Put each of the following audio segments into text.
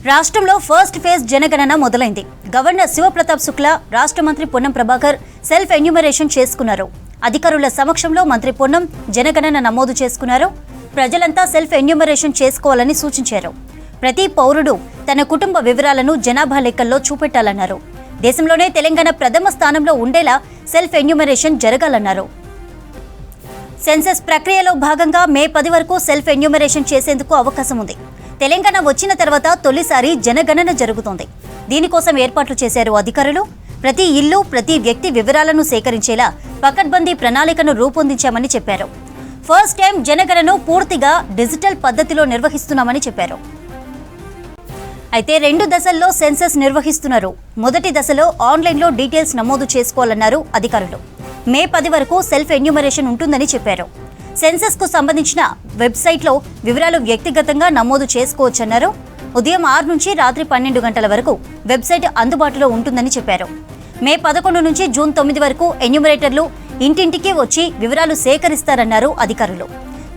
రాష్ట్రంలో first phase జనగణన మొదలైంది. గవర్నర్ శివప్రతాప్ శుక్లా, రాష్ట్ర మంత్రి పొన్నం ప్రభాకర్ సెల్ఫ్ ఎన్యూమరేషన్ చేసుకున్నారు. అధికారుల సమక్షంలో మంత్రి పొన్నం జనగణన నమోదు చేసుకున్నారు. ప్రజలంతా సెల్ఫ్ ఎన్యూమరేషన్ చేసుకోవాలని సూచించారు. ప్రతి పౌరుడు తన కుటుంబ వివరాలను జనాభా లెక్కల్లో చూపెట్టాలన్నారు. దేశంలోనే తెలంగాణ ప్రథమ స్థానంలో ఉండేలా సెల్ఫ్ ఎన్యూమరేషన్ జరగాలన్నారు. సెన్సస్ ప్రక్రియలో భాగంగా మే 10 వరకు సెల్ఫ్ ఎన్యూమరేషన్ చేసేందుకు అవకాశం ఉంది. తెలంగాణ వచ్చిన తర్వాత తొలిసారి జనగణన జరుగుతోంది. దీనికోసం ఏర్పాట్లు చేశారు అధికారులు. ప్రతి ఇల్లు, ప్రతి వ్యక్తి వివరాలను సేకరించేలా పకడ్బందీ ప్రణాళికను రూపొందించామని చెప్పారు. ఫస్ట్ టైం జనగణనను పూర్తిగా డిజిటల్ పద్ధతిలో నిర్వహిస్తున్నామని చెప్పారు. అయితే 2 దశల్లో సెన్సస్ నిర్వహిస్తున్నారు. మొదటి దశలో ఆన్లైన్లో డీటెయిల్స్ నమోదు చేసుకోవాలన్నారు అధికారులు. మే 10 వరకు సెల్ఫ్ ఎన్యూమరేషన్ ఉంటుందని చెప్పారు. సెన్సస్ కు సంబంధించిన వెబ్సైట్లో వివరాలు వ్యక్తిగతంగా నమోదు చేసుకోవచ్చన్నారు. ఉదయం 6 నుంచి రాత్రి 12 గంటల వరకు వెబ్సైట్ అందుబాటులో ఉంటుందని చెప్పారు. మే 11 నుంచి జూన్ 9 వరకు ఎన్యూమరేటర్లు ఇంటింటికి వచ్చి వివరాలు సేకరిస్తారన్నారు అధికారులు.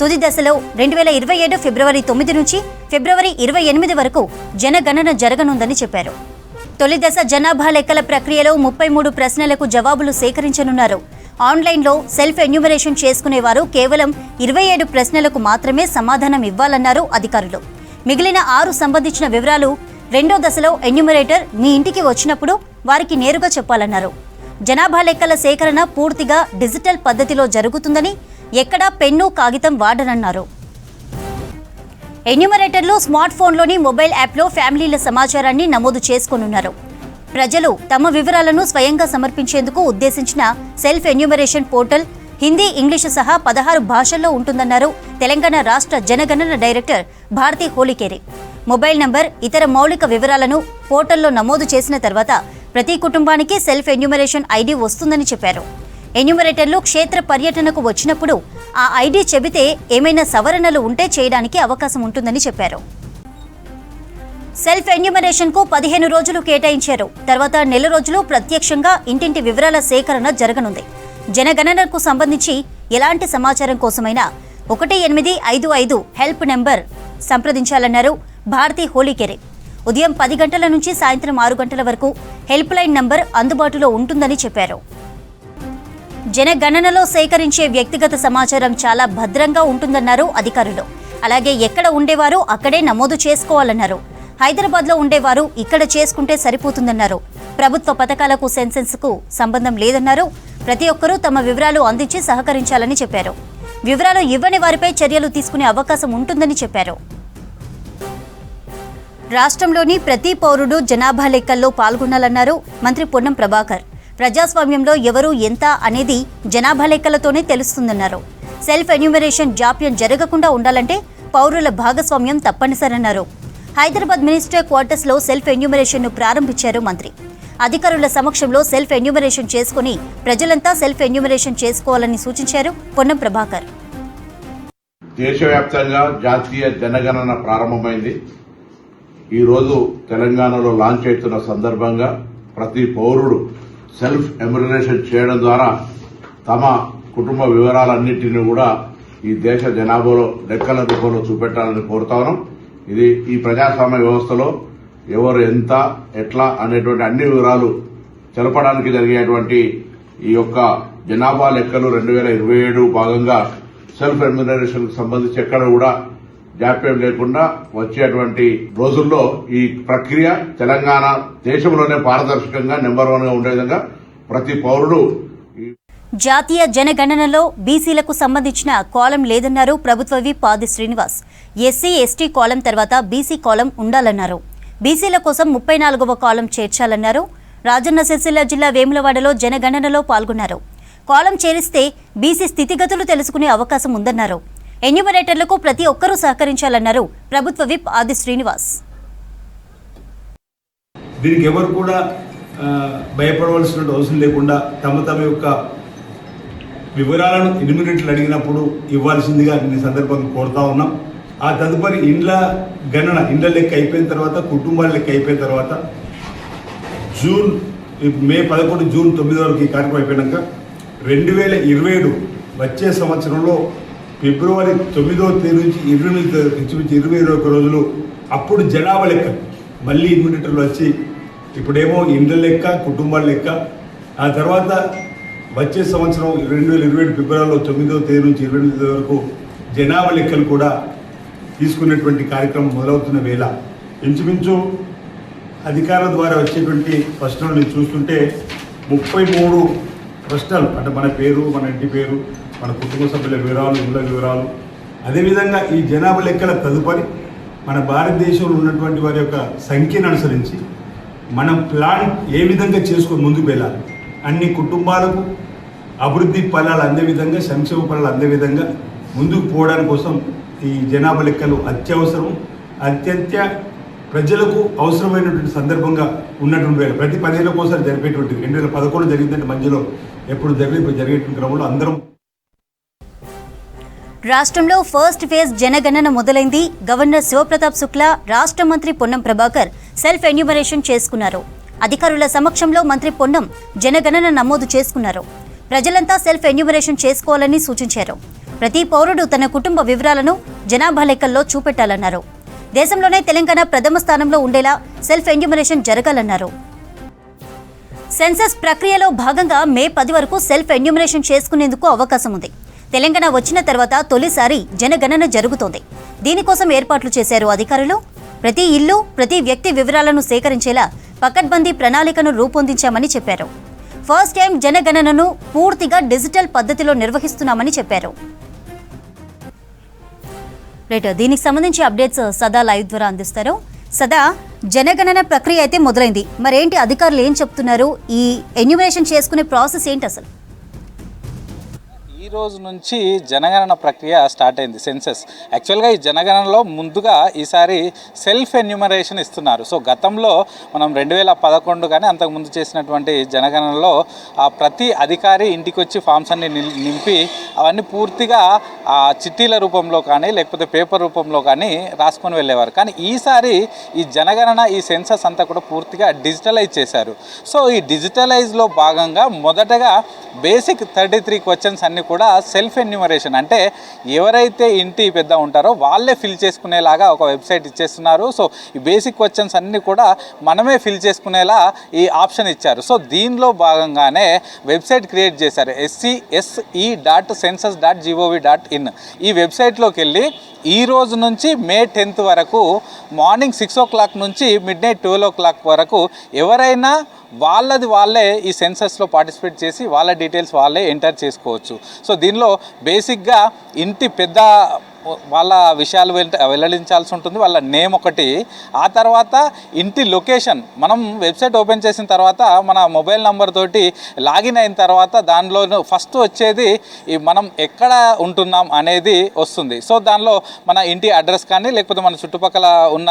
తుది దశలో 2027 ఫిబ్రవరి 9 నుంచి ఫిబ్రవరి 28 వరకు జనగణన జరగనుందని చెప్పారు. తొలి దశ జనాభా లెక్కల ప్రక్రియలో 33 ప్రశ్నలకు జవాబులు సేకరించనున్నారు. ఆన్లైన్లో సెల్ఫ్ ఎన్యూమరేషన్ చేసుకునేవారు కేవలం 27 ప్రశ్నలకు మాత్రమే సమాధానం ఇవ్వాలన్నారు అధికారులు. మిగిలిన 6 సంబంధించిన వివరాలు రెండో దశలో ఎన్యూమరేటర్ మీ ఇంటికి వచ్చినప్పుడు వారికి నేరుగా చెప్పాలన్నారు. జనాభా లెక్కల సేకరణ పూర్తిగా డిజిటల్ పద్ధతిలో జరుగుతుందని, ఎక్కడా పెన్ను, కాగితం వాడనన్నారు. ఎన్యూమరేటర్లు స్మార్ట్ ఫోన్లోని మొబైల్ యాప్లో ఫ్యామిలీల సమాచారాన్ని నమోదు చేసుకోనున్నారు. ప్రజలు తమ వివరాలను స్వయంగా సమర్పించేందుకు ఉద్దేశించిన self enumeration portal Hindi, English సహా 16 భాషల్లో ఉంటుందన్నారు తెలంగాణ రాష్ట్ర జనగణన director Bharathi Holikeri. Mobile number, ఇతర మౌలిక వివరాలను పోర్టల్లో నమోదు చేసిన తర్వాత ప్రతి కుటుంబానికి సెల్ఫ్ ఎన్యూమరేషన్ ఐడి వస్తుందని చెప్పారు. ఎన్యూమరేటర్లు క్షేత్ర పర్యటనకు వచ్చినప్పుడు ఆ ఐడి చెబితే ఏమైనా సవరణలు ఉంటే చేయడానికి అవకాశం ఉంటుందని చెప్పారు. సెల్ఫ్ ఎన్యూమరేషన్ కు 15 రోజులు కేటాయించారు. తర్వాత నెల రోజులు ప్రత్యక్షంగా ఇంటింటి వివరాల సేకరణ జరగనుంది. జనగణనకు సంబంధించి ఎలాంటి సమాచారం కోసమైనా 1855 హెల్ప్ నెంబర్ సంప్రదించాలన్నారు భారతి హోళికేరి. ఉదయం 10 గంటల నుంచి సాయంత్రం 6 గంటల వరకు హెల్ప్ లైన్ నంబర్ అందుబాటులో ఉంటుందని చెప్పారు. జనగణనలో సేకరించే వ్యక్తిగత సమాచారం చాలా భద్రంగా ఉంటుందన్నారు అధికారులు. అలాగే ఎక్కడ ఉండేవారు అక్కడే నమోదు చేసుకోవాలన్నారు. హైదరాబాద్లో ఉండేవారు ఇక్కడ చేసుకుంటే సరిపోతుందన్నారు. ప్రభుత్వ పథకాలకు సెన్సెస్కు సంబంధం లేదన్నారు. ప్రతి ఒక్కరూ తమ వివరాలు అందించి సహకరించాలని చెప్పారు. వివరాలు ఇవ్వని వారిపై చర్యలు తీసుకునే అవకాశం ఉంటుందని చెప్పారు. రాష్ట్రంలోని ప్రతి పౌరుడు జనాభా లెక్కల్లో పాల్గొనాలన్నారు మంత్రి పొన్నం ప్రభాకర్. ప్రజాస్వామ్యంలో ఎవరు ఎంత అనేది జనాభా లెక్కలతోనే తెలుస్తుందన్నారు. సెల్ఫ్ ఎన్యూమరేషన్ జాప్యం జరగకుండా ఉండాలంటే పౌరుల భాగస్వామ్యం తప్పనిసరన్నారు. హైదరాబాద్ మినిస్టర్ క్వార్టర్స్లో సెల్ఫ్ ఎన్యూమరేషన్ను ప్రారంభించారు మంత్రి. అధికారుల సమక్షంలో సెల్ఫ్ ఎన్యూమరేషన్ చేసుకుని ప్రజలంతా సెల్ఫ్ ఎన్యూమరేషన్ చేసుకోవాలని సూచించారు పొన్నం ప్రభాకర్. దేశవ్యాప్తంగా జాతీయ జనగణన ప్రారంభమైంది. ఈ రోజు తెలంగాణలో లాంచ్ అవుతున్న సందర్భంగా ప్రతి పౌరుడు సెల్ఫ్ ఎన్యూమరేషన్ చేయడం ద్వారా తమ కుటుంబ వివరాలన్నింటినీ కూడా ఈ దేశ జనాభాలో లెక్కల రూపంలో చూపెట్టాలని కోరుతా ఉన్నాం. ఇది ఈ ప్రజాస్వామ్య వ్యవస్థలో ఎవరు ఎంత, ఎట్లా అనేటువంటి అన్ని వివరాలు తెలపడానికి జరిగేటువంటి ఈ యొక్క జనాభా లెక్కలు 2027 భాగంగా సెల్ఫ్ ఎన్యూమరేషన్ కు సంబంధించి ఎక్కడ కూడా జాప్యం లేకుండా వచ్చేటువంటి రోజుల్లో ఈ ప్రక్రియ తెలంగాణ దేశంలోనే పారదర్శకంగా నెంబర్ 1 గా ఉండే విధంగా ప్రతి పౌరుడు. జాతీయ జనగణనలో బీసీలకు సంబంధించిన కాలం లేదన్నారు ప్రభుత్వ విప్ ఆది శ్రీనివాస్. ఎస్సీ, ఎస్టీ కాలం తర్వాత బీసీ కాలం ఉండాలన్నారు. బీసీల కోసం 34వ కాలం చేర్చాలన్నారు. రాజన్న సిరిసిల్ల జిల్లా వేములవాడలో జనగణనలో పాల్గొన్నారు. కాలం చేరిస్తే బీసీ స్థితిగతులు తెలుసుకునే అవకాశం ఉందన్నారు. ఎన్యూమరేటర్లకు ప్రతి ఒక్కరూ సహకరించాలన్నారు ప్రభుత్వ విప్ ఆది శ్రీనివాస్. దీనికి ఎవరు కూడా భయపడవలసిన అవసరం లేకుండా తమ యొక్క వివరాలను ఎన్యూమరేటర్లు అడిగినప్పుడు ఇవ్వాల్సిందిగా నేను సందర్భంగా కోరుతా ఉన్నాం. ఆ తదుపరి ఇండ్ల గణన, ఇండ్ల లెక్క అయిపోయిన తర్వాత, కుటుంబాల లెక్క అయిపోయిన తర్వాత మే 11 జూన్ 9 వరకు ఈ కార్యక్రమం అయిపోయాక 2027 వచ్చే సంవత్సరంలో ఫిబ్రవరి 9వ తేదీ నుంచి 21 రోజులు అప్పుడు జనాభా లెక్క మళ్ళీ ఇన్యూమరేటర్లు వచ్చి ఇప్పుడేమో ఇండ్ల లెక్క కుటుంబాల లెక్క, ఆ తర్వాత వచ్చే సంవత్సరం 2027 ఫిబ్రవరిలో 9వ తేదీ నుంచి 28వ తేదీ వరకు జనాభా లెక్కలు కూడా తీసుకునేటువంటి కార్యక్రమం మొదలవుతున్న వేళ ఇంచుమించు అధికారుల ద్వారా వచ్చేటువంటి ప్రశ్నలు చూస్తుంటే 33 ప్రశ్నలు, అంటే మన పేరు, మన ఇంటి పేరు, మన కుటుంబ సభ్యుల వివరాలు, ఇళ్ళ వివరాలు, అదేవిధంగా ఈ జనాభా లెక్కల తదుపరి మన భారతదేశంలో ఉన్నటువంటి వారి యొక్క సంఖ్యను అనుసరించి మనం ప్లాన్ ఏ విధంగా చేసుకొని ముందుకు వెళ్ళాలి, అన్ని కుటుంబాలకు అభివృద్ధి ఫలాలు అందే విధంగా, సంక్షేమ ఫలాలు అందే విధంగా ముందుకు పోవడానికి కోసం ఈ జనాభా లెక్కలు అత్యవసరం, అత్యంత ప్రజలకు అవసరమైనటువంటి సందర్భంగా ఉన్నటువంటి వేళ ప్రతి 10 ఏళ్ళ కోసం జరిపేటువంటి 2011 జరిగిందంటే మధ్యలో ఎప్పుడు జరిగేటువంటి క్రమంలో అందరం. రాష్ట్రంలో ఫస్ట్ ఫేజ్ జనగణన మొదలైంది. గవర్నర్ శివప్రతాప్ శుక్లా, రాష్ట్ర మంత్రి పొన్నం ప్రభాకర్ సెల్ఫ్ ఎన్యూమరేషన్ చేసుకున్నారు. అధికారుల సమక్షంలో మంత్రి పొన్నం జనగణన నమోదు చేసుకున్నారు. ప్రజలంతా సెల్ఫ్ ఎన్యూమరేషన్ చేసుకోవాలని సూచించారు. ప్రతి పౌరుడు తన కుటుంబ వివరాలను జనాభా లెక్కల్లో చూపెట్టాలన్నారు. దేశంలోనే తెలంగాణ ప్రథమ స్థానంలో ఉండేలా సెల్ఫ్ ఎన్యూమరేషన్ జరగాలన్నారు. సెన్సస్ ప్రక్రియలో భాగంగా మే 10 వరకు సెల్ఫ్ ఎన్యూమరేషన్ చేసుకునేందుకు అవకాశం ఉంది. తెలంగాణ వచ్చిన తర్వాత తొలిసారి జనగణన జరుగుతోంది. దీనికోసం ఏర్పాట్లు చేశారు అధికారులు. ప్రతి ఇల్లు, ప్రతి వ్యక్తి వివరాలను సేకరించేలా పకడ్బందీ ప్రణాళికను రూపొందించామని చెప్పారు. ఫస్ట్ టైం జనగణనను పూర్తిగా డిజిటల్ పద్ధతిలో నిర్వహిస్తున్నామని చెప్పారు. రైట్, దీనికి సంబంధించి అప్డేట్స్ సదా లైవ్ ద్వారా అందిస్తారు. సదా, జనగణన ప్రక్రియ అయితే మొదలైంది, మరేంటి అధికారులు ఏం చెప్తున్నారు? ఈ ఎన్యూమరేషన్ చేసుకునే ప్రాసెస్ ఏంటి అసలు? ఈ రోజు నుంచి జనగణన ప్రక్రియ స్టార్ట్ అయింది. సెన్సస్ యాక్చువల్గా ఈ జనగణనలో ముందుగా ఈసారి సెల్ఫ్ ఎన్యూమరేషన్ ఇస్తున్నారు. సో గతంలో మనం 2011 కానీ అంతకుముందు చేసినటువంటి జనగణనలో ప్రతి అధికారి ఇంటికి వచ్చి ఫామ్స్ అన్ని నింపి అవన్నీ పూర్తిగా చిట్టీల రూపంలో కానీ లేకపోతే పేపర్ రూపంలో కానీ రాసుకొని వెళ్ళేవారు. కానీ ఈసారి ఈ జనగణన, ఈ సెన్సస్ అంతా కూడా పూర్తిగా డిజిటలైజ్ చేశారు. సో ఈ డిజిటలైజ్లో భాగంగా మొదటగా బేసిక్ 33 క్వశ్చన్స్ అన్నీ కూడా సెల్ఫ్ ఎన్యూమరేషన్, అంటే ఎవరైతే ఇంటి పెద్ద ఉంటారో వాళ్ళే ఫిల్ చేసుకునేలాగా ఒక వెబ్సైట్ ఇచ్చేస్తున్నారు. సో ఈ బేసిక్ క్వశ్చన్స్ అన్నీ కూడా మనమే ఫిల్ చేసుకునేలా ఈ ఆప్షన్ ఇచ్చారు. సో దీనిలో భాగంగానే వెబ్సైట్ క్రియేట్ చేశారు, sce.census.gov.in. ఈ వెబ్సైట్లోకి వెళ్ళి ఈ రోజు నుంచి మే 10th వరకు మార్నింగ్ 6 o'clock నుంచి midnight 12 o'clock వరకు ఎవరైనా వాళ్ళే ఈ సెన్సస్లో పార్టిసిపేట్ చేసి వాళ్ళ డీటెయిల్స్ వాళ్ళే ఎంటర్ చేసుకోవచ్చు. సో దీనిలో బేసిక్గా ఇంటి పెద్ద వాళ్ళ విషయాలు వెల్లడించాల్సి ఉంటుంది, వాళ్ళ నేమ్ ఒకటి. ఆ తర్వాత ఇంటి లొకేషన్, మనం వెబ్సైట్ ఓపెన్ చేసిన తర్వాత మన మొబైల్ నెంబర్ తోటి లాగిన్ అయిన తర్వాత దానిలో ఫస్ట్ వచ్చేది మనం ఎక్కడ ఉంటున్నాం అనేది వస్తుంది. సో దానిలో మన ఇంటి అడ్రస్ కానీ లేకపోతే మన చుట్టుపక్కల ఉన్న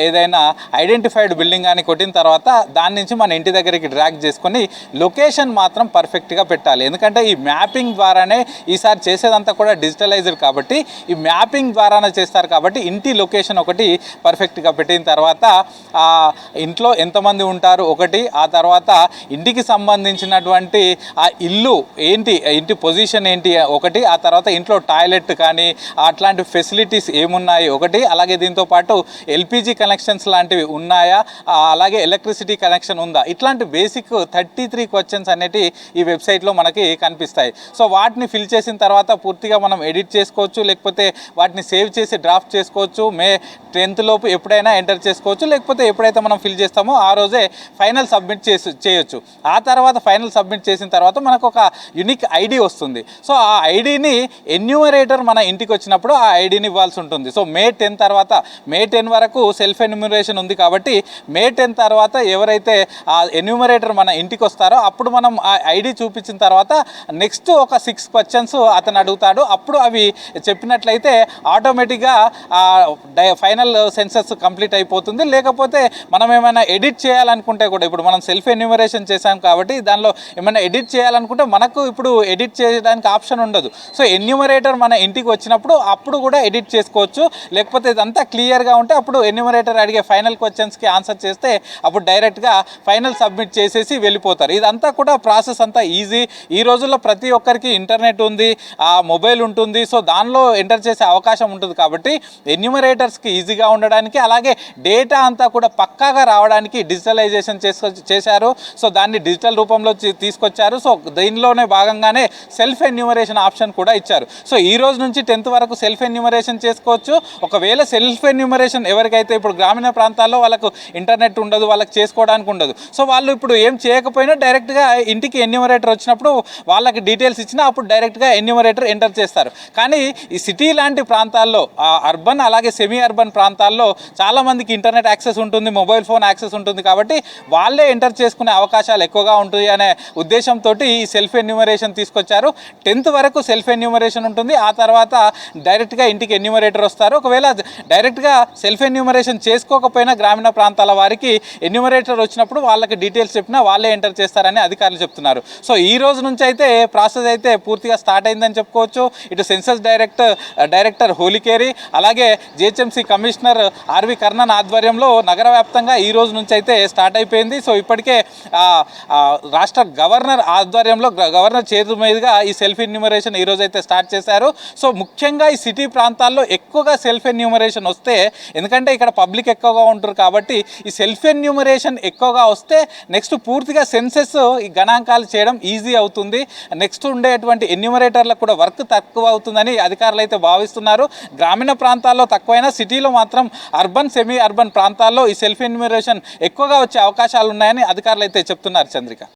ఏదైనా ఐడెంటిఫైడ్ బిల్డింగ్ కానీ కొట్టిన తర్వాత దాని నుంచి మన ఇంటి దగ్గరికి డ్రాగ్ చేసుకొని లొకేషన్ మాత్రం పర్ఫెక్ట్గా పెట్టాలి. ఎందుకంటే ఈ మ్యాపింగ్ ద్వారానే ఈసారి చేసేదంతా కూడా డిజిటలైజ్డ్ కాబట్టి ఈ మ్యాపింగ్ ద్వారానే చేస్తారు కాబట్టి ఇంటి లొకేషన్ ఒకటి పర్ఫెక్ట్గా పెట్టిన తర్వాత ఇంట్లో ఎంతమంది ఉంటారు ఒకటి, ఆ తర్వాత ఇంటికి సంబంధించినటువంటి ఆ ఇల్లు ఏంటి, ఇంటి పొజిషన్ ఏంటి ఒకటి, ఆ తర్వాత ఇంట్లో టాయిలెట్ కానీ అట్లాంటి ఫెసిలిటీస్ ఏమున్నాయి ఒకటి, అలాగే దీంతోపాటు ఎల్పిజి కనెక్షన్స్ లాంటివి ఉన్నాయా, అలాగే ఎలక్ట్రిసిటీ కనెక్షన్ ఉందా, ఇట్లాంటి బేసిక్ 33 క్వశ్చన్స్ అనేవి ఈ వెబ్సైట్లో మనకి కనిపిస్తాయి. సో వాటిని ఫిల్ చేసిన తర్వాత పూర్తిగా మనం ఎడిట్ చేసుకోవచ్చు, లేకపోతే వాటిని సేవ్ చేసి డ్రాఫ్ట్ చేసుకోవచ్చు. మే 10th లోపు ఎప్పుడైనా ఎంటర్ చేసుకోవచ్చు, లేకపోతే ఎప్పుడైతే మనం ఫిల్ చేస్తామో ఆ రోజే ఫైనల్ సబ్మిట్ చేయొచ్చు. ఆ తర్వాత ఫైనల్ సబ్మిట్ చేసిన తర్వాత మనకు ఒక యూనిక్ ఐడి వస్తుంది. సో ఆ ఐడిని ఎన్యూమరేటర్ మన ఇంటికి వచ్చినప్పుడు ఆ ఐడిని ఇవ్వాల్సి ఉంటుంది. సో మే 10 తర్వాత, మే 10 వరకు సెల్ఫ్ ఎన్యూమరేషన్ ఉంది కాబట్టి మే 10 తర్వాత ఎవరైతే ఆ ఎన్యూమరేటర్ మన ఇంటికి వస్తారో అప్పుడు మనం ఆ ఐడి చూపించిన తర్వాత నెక్స్ట్ ఒక 6 క్వశ్చన్స్ అతను అడుగుతాడు. అప్పుడు అవి చెప్పినట్లయితే ఆటోమేటిక్గా ఫైనల్ సెన్సస్ కంప్లీట్ అయిపోతుంది. లేకపోతే మనం ఏమైనా ఎడిట్ చేయాలనుకుంటే కూడా, ఇప్పుడు మనం సెల్ఫ్ ఎన్యూమరేషన్ చేసాం కాబట్టి దానిలో ఏమైనా ఎడిట్ చేయాలనుకుంటే మనకు ఇప్పుడు ఎడిట్ చేయడానికి ఆప్షన్ ఉండదు. సో ఎన్యూమరేటర్ మన ఇంటికి వచ్చినప్పుడు అప్పుడు కూడా ఎడిట్ చేసుకోవచ్చు. లేకపోతే ఇదంతా క్లియర్గా ఉంటే అప్పుడు ఎన్యూమరేటర్ అడిగే ఫైనల్ క్వశ్చన్స్కి ఆన్సర్ చేస్తే అప్పుడు డైరెక్ట్గా ఫైనల్ సబ్మిట్ చేసేసి వెళ్ళిపోతారు. ఇదంతా కూడా ప్రాసెస్ అంతా ఈజీ. ఈ రోజుల్లో ప్రతి ఒక్కరికి ఇంటర్నెట్ ఉంది, మొబైల్ ఉంటుంది. సో దానిలో ఎంటర్ చేసే అవకాశం ఉంటుంది కాబట్టి ఎన్యూమరేటర్స్కి ఈజీగా ఉండడానికి అలాగే డేటా అంతా కూడా పక్కాగా రావడానికి డిజిటలైజేషన్ చేశారు. సో దాన్ని డిజిటల్ రూపంలో తీసుకొచ్చారు. సో దీనిలోనే భాగంగానే సెల్ఫ్ ఎన్యూమరేషన్ ఆప్షన్ కూడా ఇచ్చారు. సో ఈ రోజు నుంచి 10th వరకు సెల్ఫ్ ఎన్యూమరేషన్ చేసుకోవచ్చు. ఒకవేళ సెల్ఫ్ ఎన్యూమరేషన్ ఎవరికైతే ఇప్పుడు గ్రామీణ ప్రాంతాల్లో వాళ్ళకు ఇంటర్నెట్ ఉండదు, వాళ్ళకి చేసుకోవడానికి ఉండదు, సో వాళ్ళు ఇప్పుడు ఏం చేయకపోయినా డైరెక్ట్గా ఇంటికి ఎన్యూమరేటర్ వచ్చినప్పుడు వాళ్ళకి డీటెయిల్స్ ఇచ్చినా అప్పుడు డైరెక్ట్గా ఎన్యూమరేటర్ ఎంటర్ చేస్తారు. కానీ ఈ సిటీ లాంటి ప్రాంతాల్లో అర్బన్ అలాగే సెమీ అర్బన్ ప్రాంతాల్లో చాలామందికి ఇంటర్నెట్ యాక్సెస్ ఉంటుంది, మొబైల్ ఫోన్ యాక్సెస్ ఉంటుంది కాబట్టి వాళ్ళే ఎంటర్ చేసుకునే అవకాశాలు ఎక్కువగా ఉంటుంది అనే ఉద్దేశంతో ఈ సెల్ఫ్ ఎన్యూమరేషన్ తీసుకొచ్చారు. 10th వరకు సెల్ఫ్ ఎన్యూమరేషన్ ఉంటుంది. ఆ తర్వాత డైరెక్ట్గా ఇంటికి ఎన్యూమరేటర్ వస్తారు. ఒకవేళ డైరెక్ట్గా సెల్ఫ్ ఎన్యూమరేషన్ చేసుకోకపోయినా గ్రామీణ ప్రాంతాల వారికి ఎన్యూమరేటర్ వచ్చినప్పుడు వాళ్ళకి డీటెయిల్స్ చెప్పినా వాళ్ళే ఎంటర్ చేస్తారని అధికారులు చెప్తున్నారు. సో ఈ రోజు నుంచి అయితే ప్రాసెస్ అయితే పూర్తిగా స్టార్ట్ అయిందని చెప్పుకోవచ్చు. ఇటు సెన్సస్ డైరెక్టర్ హోలికేరి అలాగే జిహెచ్ఎంసీ కమిషనర్ ఆర్వి కర్ణన్ ఆధ్వర్యంలో నగర వ్యాప్తంగా ఈ రోజు నుంచి అయితే స్టార్ట్ అయిపోయింది. సో ఇప్పటికే రాష్ట్ర గవర్నర్ ఆధ్వర్యంలో గవర్నర్ చేతుల మీదుగా ఈ సెల్ఫ్ ఎన్యూమరేషన్ ఈ రోజు అయితే స్టార్ట్ చేశారు. సో ముఖ్యంగా ఈ సిటీ ప్రాంతాల్లో ఎక్కువగా సెల్ఫ్ ఎన్యూమరేషన్ వస్తే, ఎందుకంటే ఇక్కడ పబ్లిక్ ఎక్కువగా ఉంటారు కాబట్టి ఈ సెల్ఫ్ ఎన్యూమరేషన్ ఎక్కువగా వస్తే నెక్స్ట్ పూర్తిగా సెన్సెస్ ఈ గణాంకాలు చేయడం ఈజీ అవుతుంది. నెక్స్ట్ ఉండేటువంటి ఎన్యూమరేటర్లకు కూడా వర్క్ తక్కువ అవుతుందని అధికారులు అయితే భావిస్తున్నారు. గ్రామీణ ప్రాంతాల్లో తక్కువైనా సిటీలో మాత్రం అర్బన్ సెమీ అర్బన్ ప్రాంతాల్లో ఈ సెల్ఫ్ ఎన్యూమరేషన్ ఎక్కువగా వచ్చే అవకాశాలు ఉన్నాయని అధికారులు అయితే చెప్తున్నారు. చంద్రిక.